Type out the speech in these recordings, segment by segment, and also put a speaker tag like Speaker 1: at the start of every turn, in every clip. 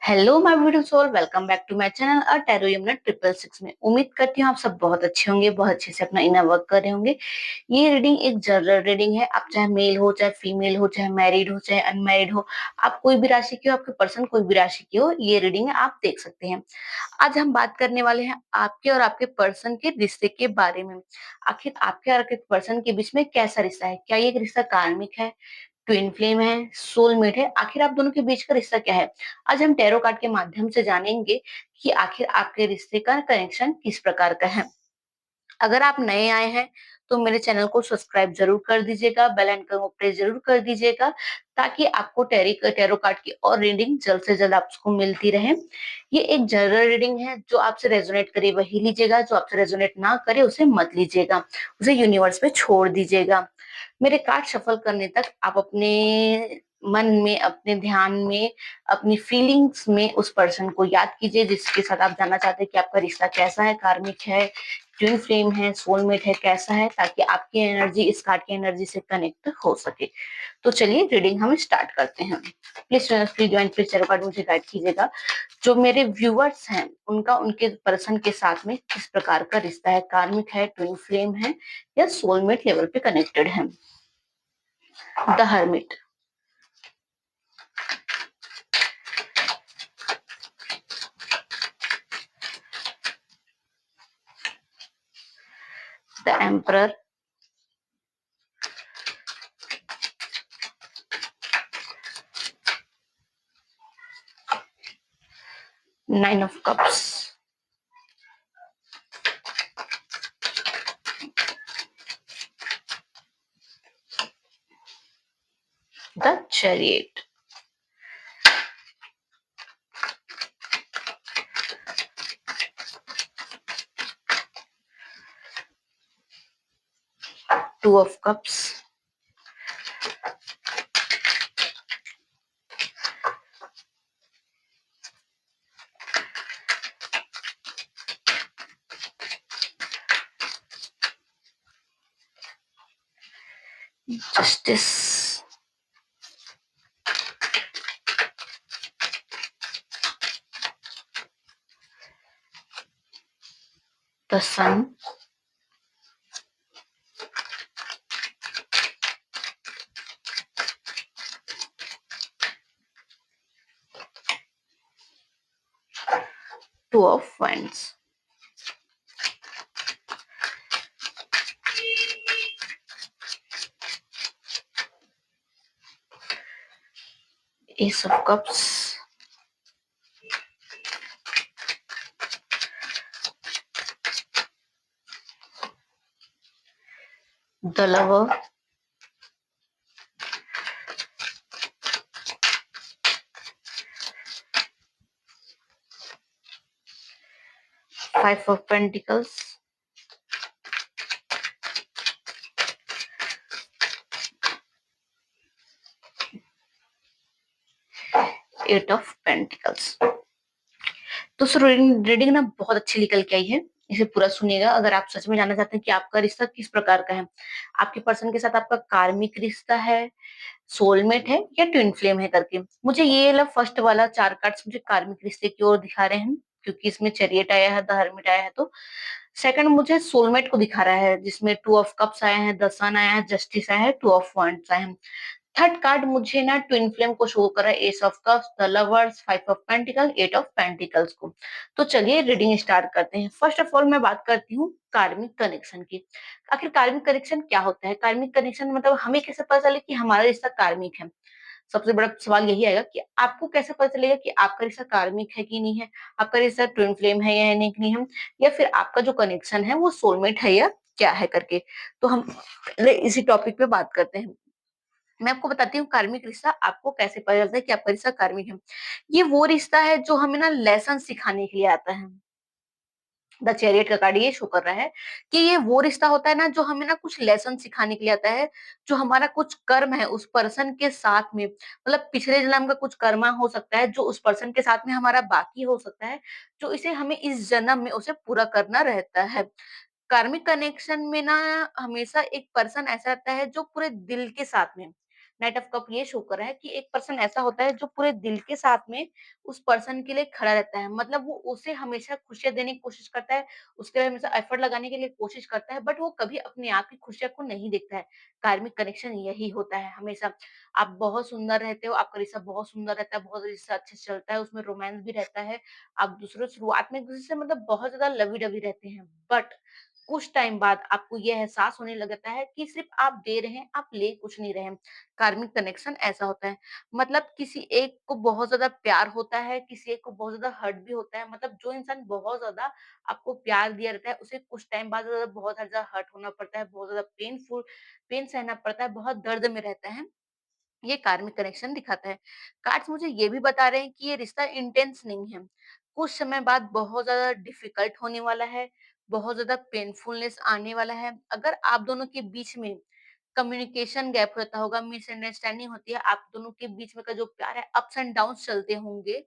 Speaker 1: Hello my beautiful soul, welcome back to my channel a tarot Yamuna 666 में। उम्मीद करती हूँ आप सब बहुत अच्छे होंगे, बहुत अच्छे से अपना इनर वर्क कर रहे होंगे। ये रीडिंग एक जनरल रीडिंग है। आप चाहे मेल हो, चाहे फीमेल हो, चाहे मैरिड हो, चाहे अनमैरिड हो, आप कोई भी राशि की हो, आपके पर्सन कोई भी राशि की हो, ये रीडिंग आप देख सकते हैं। आज हम बात करने वाले हैं आपके और आपके पर्सन के रिश्ते के बारे में। आखिर आपके और आपके पर्सन के बीच में कैसा रिश्ता है? क्या ये रिश्ता कार्मिक है, ट्विन फ्लेम है, सोलमेट है? आखिर आप दोनों के बीच का रिश्ता क्या है? आज हम टैरो कार्ड के माध्यम से जानेंगे कि आखिर आपके रिश्ते का कनेक्शन किस प्रकार का है। अगर आप नए आए हैं तो मेरे चैनल को सब्सक्राइब जरूर कर दीजिएगा, बेल आइकन को प्रेस जरूर कर दीजिएगा, ताकि आपको टैरो कार्ड की और रीडिंग जल्द से जल्द आपको मिलती रहे। ये एक जनरल रीडिंग है। जो आपसे रेजोनेट करे वही लीजिएगा, जो आपसे रेजोनेट ना करे उसे मत लीजिएगा, उसे यूनिवर्स पे छोड़ दीजिएगा। मेरे कार्ड शफल करने तक आप अपने मन में, अपने ध्यान में, अपनी फीलिंग्स में उस पर्सन को याद कीजिए जिसके साथ आप जानना चाहते हैं कि आपका रिश्ता कैसा है, कार्मिक है, ट्विन फ्लेम है, सोलमेट है, कैसा है, ताकि आपकी एनर्जी इस कार्ड की एनर्जी से कनेक्ट हो सके। तो चलिए रीडिंग हम स्टार्ट करते हैं। Please please join, please channel card मुझे गाइड कीजिएगा। जो मेरे व्यूअर्स हैं उनका उनके पर्सन के साथ में किस प्रकार का रिश्ता है, कार्मिक है, ट्विन फ्लेम है, या सोलमेट लेवल पे कनेक्टेड है। The hermit, the emperor, nine of cups, the chariot, two of cups, justice, the sun, two of wands, ace of cups, the lover, five of pentacles, eight of pentacles. तो सर reading ना बहुत अच्छी निकल के आई है। इसे पूरा सुनिएगा अगर आप सच में जानना चाहते हैं कि आपका रिश्ता किस प्रकार का है। आपके पर्सन के साथ आपका कार्मिक रिश्ता है, सोलमेट है, या ट्विन फ्लेम है करके। मुझे ये वाला फर्स्ट वाला चार कार्ड्स मुझे कार्मिक रिश्ते की ओर दिखा रहे हैं, क्योंकि इसमें चैरियट आया है, द हर्मिट आया है। तो सेकंड मुझे सोलमेट को दिखा रहा है, जिसमें टू ऑफ कप्स आया है, द सन आया है, जस्टिस आया है, टू ऑफ wands आया है। थर्ड कार्ड मुझे ना ट्विन फ्लेम को शो कर रहा है, ace of cups, the lovers, five of pentacle, eight of pentacles को। तो चलिए रीडिंग स्टार्ट करते हैं। फर्स्ट ऑफ ऑल मैं बात करती हूँ कार्मिक कनेक्शन की। आखिर कार्मिक कनेक्शन क्या होता है? कार्मिक कनेक्शन मतलब हमें कैसे पता चले कि हमारा रिश्ता कार्मिक है? सबसे बड़ा सवाल यही आएगा कि आपको कैसे पता चलेगा कि आपका रिश्ता कार्मिक है कि नहीं है, आपका रिश्ता ट्विन फ्लेम है या नहीं है, या फिर आपका जो कनेक्शन है वो सोलमेट है या क्या है करके। तो हम पहले इसी टॉपिक पे बात करते हैं। मैं आपको बताती हूँ कार्मिक रिश्ता आपको कैसे पता चलता है कि आपका रिश्ता कार्मिक है। ये वो रिश्ता है जो हमें ना लेसन सिखाने के लिए आता है। द चैरियट का कार्ड ये शो कर रहा है कि ये वो रिश्ता होता है ना जो हमें ना कुछ लेसन सिखाने के लिए आता है। जो हमारा कुछ कर्म है उस पर्सन के साथ में, मतलब पिछले जन्म का कुछ कर्मा हो सकता है जो उस पर्सन के साथ में हमारा बाकी हो सकता है, जो इसे हमें इस जन्म में उसे पूरा करना रहता है। कार्मिक कनेक्शन में ना हमेशा एक पर्सन ऐसा रहता है जो पूरे दिल के साथ में, नाइट ऑफ कप ये शो कर रहा है कि एक पर्सन ऐसा होता है जो पूरे दिल के साथ में उस पर्सन के लिए खड़ा रहता है। मतलब वो उसे हमेशा खुशियाँ देने की कोशिश करता है, उसके लिए हमेशा एफर्ट लगाने के लिए कोशिश करता है, बट वो कभी अपने आप की खुशियों को नहीं देखता है। कार्मिक कनेक्शन यही होता है हमेशा। आप बहुत सुंदर रहते हो, आपका रिश्ता बहुत सुंदर रहता है, बहुत रिश्ता अच्छे से चलता है, उसमें रोमांस भी रहता है। आप दूसरों शुरुआत में एक-दूसरे से मतलब बहुत ज़्यादा लवी-डवी रहते हैं, बट कुछ टाइम बाद आपको ये एहसास होने लगता है कि सिर्फ़ आप दे रहे हैं, आप ले कुछ नहीं रहे हैं। कार्मिक कनेक्शन ऐसा होता है। मतलब किसी एक को बहुत ज़्यादा प्यार होता है, किसी एक को बहुत ज़्यादा हर्ट भी होता है। मतलब जो इंसान बहुत ज़्यादा आपको प्यार दिया रहता है, उसे कुछ टाइम बाद बहुत ज़्यादा हर्ट होना पड़ता है, बहुत ज़्यादा पेन सहना पड़ता है, बहुत दर्द में रहता है। ये कार्मिक कनेक्शन दिखाता है। कार्ड्स मुझे ये भी बता रहे हैं कि ये रिश्ता इंटेंस नहीं है। कुछ समय बाद बहुत ज़्यादा डिफ़िकल्ट होने वाला है, बहुत ज़्यादा पेनफुलनेस आने वाला है। अगर आप दोनों के बीच में कम्युनिकेशन गैप होता होगा, मिसअंडरस्टैंडिंग होती है, आप दोनों के बीच में का जो प्यार है, अप्स एंड डाउन्स चलते होंगे,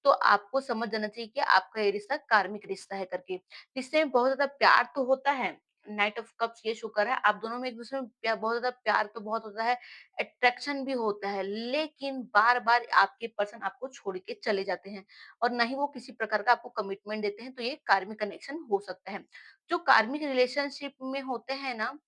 Speaker 1: तो आपको समझ जाना चाहिए कि आपका ये रिश्ता कार्मिक रिश्ता है करके। रिश्ते में बहुत ज़्यादा प्यार तो होता है, नाइट ऑफ कप्स ये शो कर रहा है, आप दोनों में एक-दूसरे में बहुत ज़्यादा प्यार तो बहुत होता है, अट्रैक्शन भी होता है, लेकिन बार-बार आपके पर्सन आपको छोड़ के चले जाते हैं और ना ही वो किसी प्रकार का आपको कमिटमेंट देते हैं, तो ये कार्मिक कनेक्शन हो सकता है। जो कार्मिक रिलेशनशिप में होते हैं ना,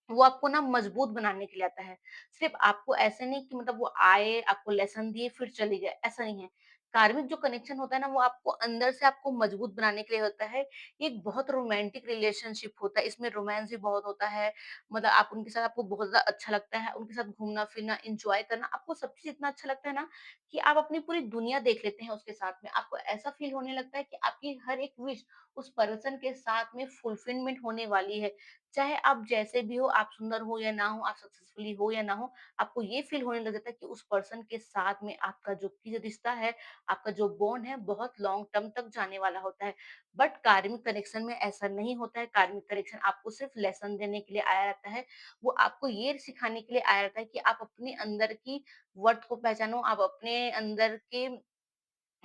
Speaker 1: वो आपको ना मजबूत बनाने के लिए आता है। सिर्फ़ आपको ऐसे नहीं कि मतलब वो आए, आपको लेसन दिए, फिर चली गए, ऐसा नहीं है। कार्मिक जो कनेक्शन होता है ना, वो आपको अंदर से आपको मजबूत बनाने के लिए होता है। ये एक बहुत रोमांटिक रिलेशनशिप होता है, इसमें रोमांस भी बहुत होता है। मतलब आप उनके साथ आपको बहुत ज़्यादा अच्छा लगता है, उनके साथ घूमना-फिरना, एन्जॉय करना, आपको सब चीज़ इतना अच्छा लगता है ना, कि आप अपनी पूरी दुनिया देख लेते हैं उसके साथ में। आपको ऐसा फ़ील होने लगता है कि आपकी हर एक विश उस पर्सन के साथ में फुलफिलमेंट होने वाली है। चाहे आप जैसे भी हो, आप सुंदर हो या ना हो, आप सक्सेसफुली हो या ना हो, आपको ये फ़ील होने लग जाता है कि उस पर्सन के साथ में आपका जो रिश्ता है, आपका जो बॉन्ड है, बहुत लॉन्ग टर्म तक जाने वाला होता है। बट कार्मिक कनेक्शन में ऐसा नहीं होता है, कार्मिक कनेक्शन आपको सिर्फ़ लेसन देने के लिए आया रहता है। वो आपको ये सिखाने के लिए आया रहता है कि आप अपने अंदर की वर्थ को पहचानो, आप अपने अंदर के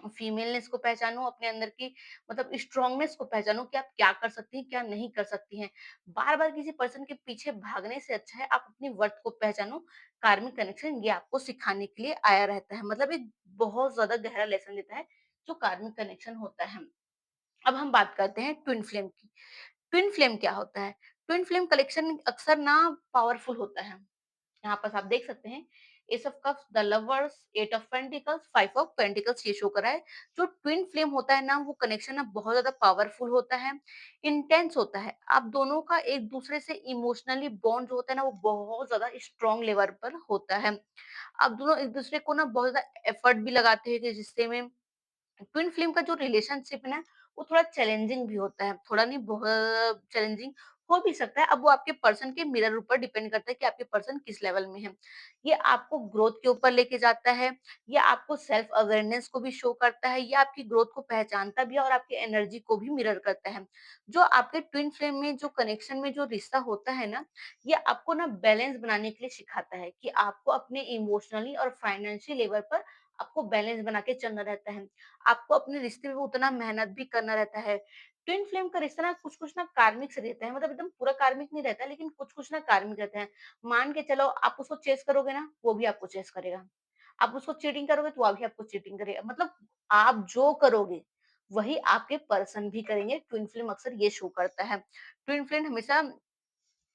Speaker 1: फीमेलनेस को पहचानो, अपने अंदर की मतलब स्ट्रॉन्गनेस को पहचानो कि आप क्या कर सकती हैं, क्या नहीं कर सकती हैं। बार-बार किसी पर्सन के पीछे भागने से अच्छा है आप अपनी वर्थ को पहचानो। कार्मिक कनेक्शन ये आपको सिखाने के लिए आया रहता है। मतलब एक बहुत ज़्यादा गहरा लेसन देता है, जो कार्मिक कनेक्शन होता है। अब हम बात करते हैं ट्विन फ्लेम की। ट्विन फ्लेम क्या होता है? ट्विन फ्लेम कलेक्शन अक्सर ना पावरफुल होता है। यहाँ पर आप देख सकते हैं ace of cups, the lovers, eight of pentacles, five of pentacles ये शो कर रहा है। जो ट्विन फ्लेम होता है ना वो कनेक्शन ना बहुत ज्यादा पावरफुल होता है, इंटेंस होता है। आप दोनों का एक दूसरे से इमोशनली बॉन्ड जो होता है ना वो बहुत ज्यादा स्ट्रॉन्ग लेवल पर होता है। आप दोनों एक दूसरे को ना बहुत ज्यादा एफर्ट भी लगाते हैं कि जिससे में ट्विन फ्लेम का जो रिलेशनशिप है ना, वो थोड़ा चैलेंजिंग भी होता है, थोड़ा नहीं बहुत चैलेंजिंग हो भी सकता है। अब वो आपके पर्सन के मिरर ऊपर डिपेंड करता है कि आपके पर्सन किस लेवल में है। ये आपको ग्रोथ के ऊपर लेके जाता है, ये आपको सेल्फ अवेयरनेस को भी शो करता है, ये आपकी ग्रोथ को पहचानता भी है और आपकी एनर्जी को भी मिरर करता है। जो आपके ट्विन फ्लेम में जो कनेक्शन में जो रिश्ता होता है ना, ये आपको ना बैलेंस बनाने के लिए सिखाता है कि आपको अपने इमोशनली और फाइनेंशियल लेवल पर आपको बैलेंस बना के चलना रहता है। आपको अपने रिश्ते में उतना मेहनत भी करना रहता है। ट्विन फ्लेम का रिश्ता ना कुछ-कुछ ना कार्मिक से रहता है, मतलब एकदम पूरा कार्मिक नहीं रहता है, लेकिन कुछ-कुछ ना कार्मिक रहता है। मान के चलो आप उसको चेज़ करोगे ना, वो भी आपको चेज़ करेगा। आप उसको चीटिंग करोगे तो वो भी आपको चीटिंग करेगा। मतलब आप जो करोगे, वही आपके पर्सन भी करेंगे। ट्विन फ्लेम अक्सर ये शो करता है। ट्विन फ्लेम हमेशा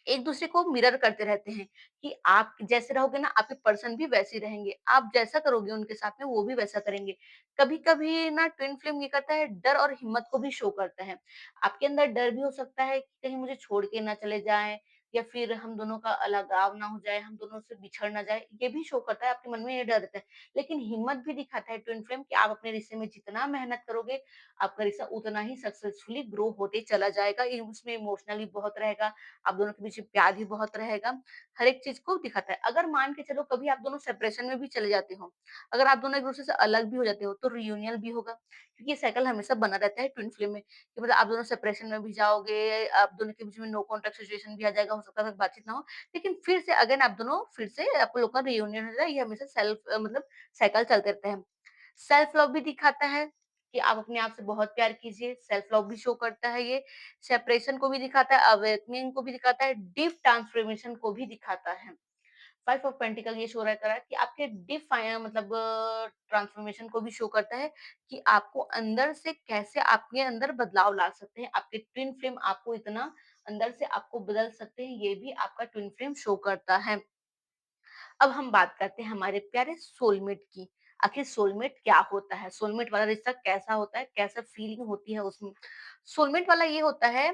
Speaker 1: एक-दूसरे को मिरर करते रहते हैं कि आप जैसे रहोगे ना, आपके पर्सन भी वैसे ही रहेंगे। आप जैसा करोगे उनके साथ में, वो भी वैसा करेंगे। कभी-कभी ना ट्विन फ्लेम ये करता है, डर और हिम्मत को भी शो करता है। आपके अंदर डर भी हो सकता है कि कहीं मुझे छोड़ के ना चले जाएँ या फिर हम दोनों का अलगाव ना हो जाए, हम दोनों से बिछड़ ना जाए, ये भी शो करता है, आपके मन में ये डर रहता है। लेकिन हिम्मत भी दिखाता है ट्विन फ्लेम कि आप अपने रिश्ते में जितना मेहनत करोगे, आपका रिश्ता उतना ही सक्सेसफुली ग्रो होते चला जाएगा। उसमें इमोशनली बहुत रहेगा, आप दोनों के बीच में प्यार भी बहुत रहेगा, हर एक चीज़ को दिखाता है। अगर मान के चलो कभी आप दोनों सेपरेशन में भी चले जाते हो, अगर आप दोनों एक-दूसरे से अलग भी हो जाते हो, तो रियूनियन भी होगा, क्योंकि ये साइकिल हमेशा बना रहता है ट्विन फ्लेम में, कि मतलब आप दोनों सेपरेशन में भी जाओगे, आप दोनों के बीच में नो कॉन्टैक्ट सिचुएशन भी आ जाएगा, हो सकता है बातचीत ना हो, लेकिन फिर से अगेन आप दोनों फिर से आप लोग का रियूनियन हो जाए, ये हमेशा मतलब साइकिल चलते रहता है। सेल्फ लव भी दिखाता है कि आप अपने आप से बहुत प्यार कीजिए, सेल्फ लव भी शो करता है ये, सेपरेशन को भी दिखाता है, अवेकनिंग को भी दिखाता है, डीप ट्रांसफॉर्मेशन को भी दिखाता है। फाइव ऑफ पेंटिकल ये शो कर रहा है कि आपके डीप मतलब ट्रांसफॉर्मेशन को भी शो करता है कि आपको अंदर से कैसे आपके अंदर बदलाव ला सकते हैं। आपके ट्विन फ्लेम आपको इतना अंदर से आपको बदल सकते हैं, ये भी आपका ट्विन फ्लेम शो करता है। अब हम बात करते हैं हमारे प्यारे सोलमेट की। आखिर सोलमेट क्या होता है? सोलमेट वाला रिश्ता कैसा होता है? कैसा फीलिंग होती है उसमें? सोलमेट वाला ये होता है,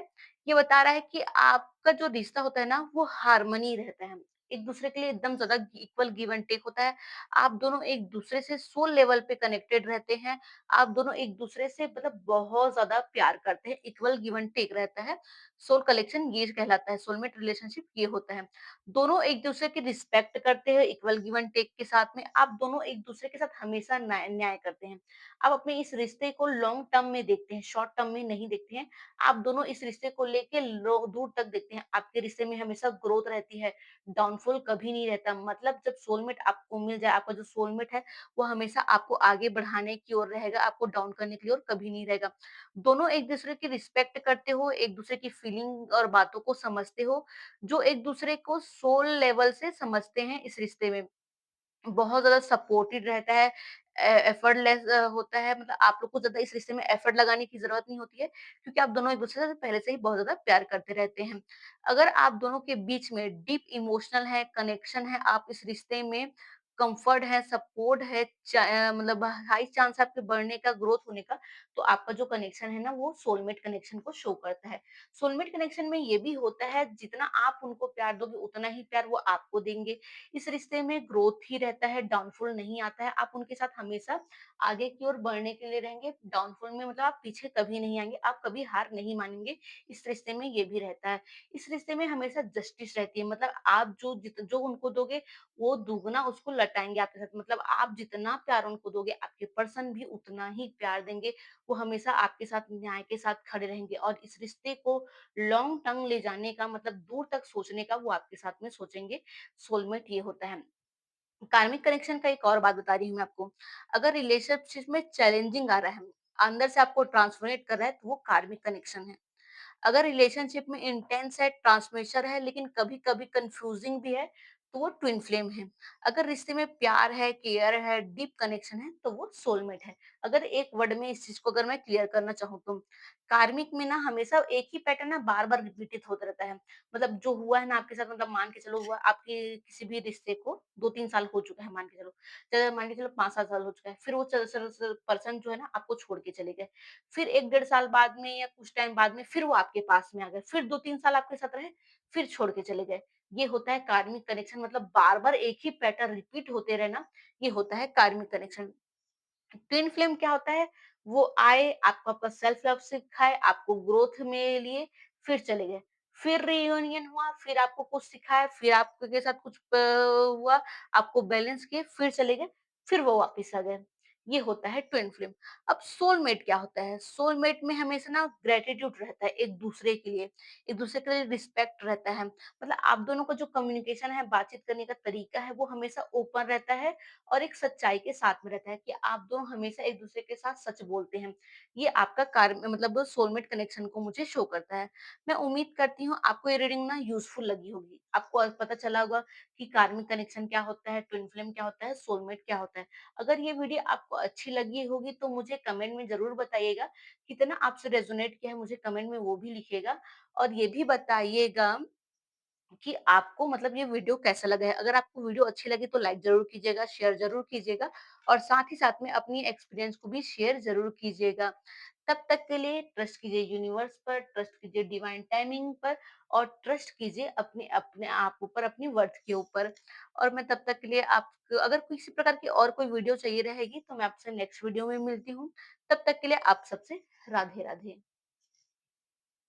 Speaker 1: ये बता रहा है कि आपका जो रिश्ता होता है ना, वो हार्मनी रहता है। एक-दूसरे के लिए एकदम ज़्यादा इक्वल गिव एंड टेक होता है। आप दोनों एक-दूसरे से सोल लेवल पे कनेक्टेड रहते हैं। आप दोनों एक-दूसरे से मतलब बहुत ज़्यादा प्यार करते हैं। इक्वल गिव एंड टेक रहता है। सोल कलेक्शन ये कहलाता है, सोलमेट रिलेशनशिप ये होता है। दोनों एक-दूसरे की रिस्पेक्ट करते हैं इक्वल गिव एंड टेक के साथ में। आप दोनों एक-दूसरे के साथ हमेशा न्याय करते हैं। आप अपने इस रिश्ते को लॉन्ग टर्म में देखते हैं, शॉर्ट टर्म में नहीं देखते हैं। आप दोनों इस रिश्ते को लेके लो दूर तक देखते हैं। आपके रिश्ते में हमेशा ग्रोथ रहती है, डाउनफॉल कभी नहीं रहता। मतलब जब सोलमेट आपको मिल जाए, आपका जो सोलमेट है, वो हमेशा आपको आगे बढ़ाने की ओर रहेगा, आपको डाउन करने की ओर कभी नहीं रहेगा। दोनों एक-दूसरे की रिस्पेक्ट करते हो, एक-दूसरे की फीलिंग और बातों को समझते हो, जो एक-दूसरे को सोल लेवल से समझते हैं इस रिश्ते में। बहुत ज़्यादा सपोर्टिव रहता है, एफर्टलेस होता है, मतलब आप लोग को ज़्यादा इस रिश्ते में एफर्ट लगाने की ज़रूरत नहीं होती है, क्योंकि आप दोनों एक-दूसरे से पहले से ही बहुत ज़्यादा प्यार करते रहते हैं। अगर आप दोनों के बीच में डीप इमोशनल है, कनेक्शन है, आप इस रिश्ते में कम्फर्ट है, सपोर्ट है, मतलब हाई चांस है आपके बढ़ने का, ग्रोथ होने का, तो आपका जो कनेक्शन है ना, वो सोलमेट कनेक्शन को शो करता है। सोलमेट कनेक्शन में ये भी होता है, जितना आप उनको प्यार दोगे, उतना ही प्यार वो आपको देंगे। इस रिश्ते में ग्रोथ ही रहता है, डाउनफॉल नहीं आता है। आप उनके साथ हमेशा आगे की ओर बढ़ने के लिए रहेंगे। डाउनफॉल में मतलब आप पीछे कभी नहीं आएँगे, आप कभी हार नहीं मानेंगे। इस रिश्ते में ये भी रहता है। इस रिश्ते में हमेशा जस्टिस रहती है, मतलब आप जो उनको दोगे, वो दुगना उसको लौटाएँगे आपके साथ। मतलब आप जितना प्यार उनको दोगे, आपके पर्सन भी उतना ही प्यार देंगे। वो हमेशा आपके साथ न्याय के साथ खड़े रहेंगे, और इस रिश्ते को लॉन्ग टर्म ले जाने का, मतलब दूर तक सोचने का, वो आपके साथ में सोचेंगे। सोलमेट ये होता है। कार्मिक कनेक्शन का एक और बात बता रही हूँ मैं आपको। अगर रिलेशनशिप में चैलेंजिंग आ रहा है, अंदर से आपको ट्रांसफॉर्मेट कर रहा है, तो वो कार्मिक कनेक्शन है। अगर रिलेशनशिप में इंटेंस है, ट्रांसमिशन है, लेकिन कभी-कभी कंफ्यूजिंग भी है, तो वो ट्विन फ्लेम है। अगर रिश्ते में प्यार है, केयर है, डीप कनेक्शन है, तो वो सोलमेट है। अगर एक वर्ड में इस चीज़ को अगर मैं क्लियर करना चाहूँ तो, कार्मिक में ना हमेशा एक ही पैटर्न ना बार-बार रिपीटित होता रहता है। मतलब जो हुआ है ना आपके साथ, मतलब मान के चलो हुआ आपके किसी भी रिश्ते को 2-3 साल हो चुका है मान के चलो। मान के चलो 5-7 साल हो चुका है। फिर वो च स स पर्सन जो है ना आपको छोड़ के चले गए। फिर 1 डेढ़ साल बाद में या कुछ टाइम बाद में फिर वो आपके पास में आ गए, फिर 2-3 साल आपके साथ रहे, फिर छोड़ के चले गए। ये होता है कार्मिक कनेक्शन, मतलब बार-बार एक ही पैटर्न रिपीट होते रहे ना, ये होता है कार्मिक कनेक्शन। ट्विन फ्लेम क्या होता है? वो आए, आपको आपका सेल्फ लव सिखाए, आपको ग्रोथ में लिए, फिर चले गए। फिर रियूनियन हुआ, फिर आपको कुछ सिखाया, फिर आपके साथ कुछ हुआ, आपको बैलेंस किए, फिर चले गए, फिर वो वापस आ गए। ये होता है ट्विन फ्लेम। अब सोलमेट क्या होता है? सोलमेट में हमेशा ना ग्रैटिट्यूड रहता है एक-दूसरे के लिए, एक-दूसरे के लिए रिस्पेक्ट रहता है। मतलब आप दोनों का जो कम्युनिकेशन है, बातचीत करने का तरीका है, वो हमेशा ओपन रहता है, और एक सच्चाई के साथ में रहता है कि आप दोनों हमेशा एक-दूसरे के साथ सच बोलते हैं। ये आपका मतलब सोलमेट कनेक्शन को मुझे शो करता है। मैं उम्मीद करती हूँ आपको ये रीडिंग ना यूज़फुल लगी होगी। आपको आज पता चला होगा कि कार्मिक कनेक्शन क्या होता है, ट्विन फ्लेम क्या होता है, सोलमेट क्या होता है। अगर ये वीडियो आपको अच्छी लगी होगी तो मुझे कमेंट में ज़रूर बताइएगा। कितना आपसे रेज़ोनेट किया है मुझे कमेंट में वो भी लिखिएगा, और ये भी बताइएगा कि आपको मतलब ये वीडियो कैसा लगा है? अगर आपको वीडियो अच्छी लगी तो लाइक ज़रूर कीजिएगा, शेयर ज़रूर कीजिएगा, और साथ ही साथ में अपनी एक्सपीरियंस को भी शेयर ज़रूर कीजिएगा। तब तक के लिए ट्रस्ट कीजिए यूनिवर्स पर, ट्रस्ट कीजिए डिवाइन टाइमिंग पर, और ट्रस्ट कीजिए अपने अपने आप ऊपर, अपनी वर्थ के ऊपर। और मैं तब तक के लिए आपको अगर किसी प्रकार की और कोई वीडियो चाहिए रहेगी तो मैं आपसे नेक्स्ट वीडियो में मिलती हूँ। तब तक के लिए आप सबसे राधे-राधे।